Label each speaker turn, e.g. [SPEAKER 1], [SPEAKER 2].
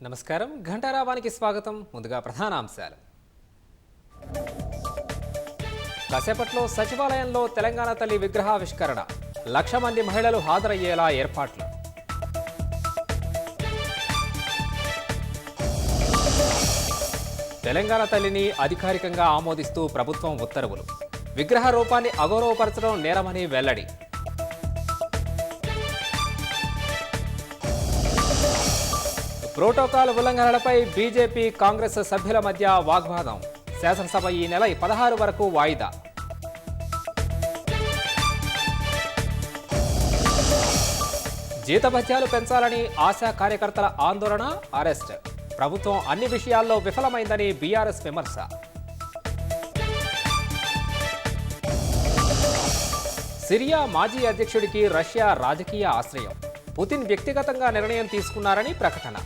[SPEAKER 1] నమస్కారం ఘంటారావానికి స్వాగతం. ముందుగా ప్రధానాంశాలు. కాసేపట్లో సచివాలయంలో తెలంగాణ తల్లి విగ్రహావిష్కరణ. 1,00,000 మంది మహిళలు హాజరయ్యేలా ఏర్పాట్లు. తెలంగాణ తల్లిని అధికారికంగా ఆమోదిస్తూ ప్రభుత్వం ఉత్తర్వులు. విగ్రహ రూపాన్ని అగౌరవపరచడం నేరమని వెల్లడి. ప్రోటోకాల్ ఉల్లంఘనలపై బీజేపీ కాంగ్రెస్ సభ్యుల మధ్య వాగ్వాదం. శాసనసభ ఈ నెల 16 వరకు వాయిదా. జీతభత్యాలు పెంచాలని ఆశా కార్యకర్తల ఆందోళన, అరెస్ట్. ప్రభుత్వం అన్ని విషయాల్లో విఫలమైందని బీఆర్ఎస్ విమర్శ. సిరియా మాజీ అధ్యక్షుడికి రష్యా రాజకీయ ఆశ్రయం. పుతిన్ వ్యక్తిగతంగా నిర్ణయం తీసుకున్నారని ప్రకటన.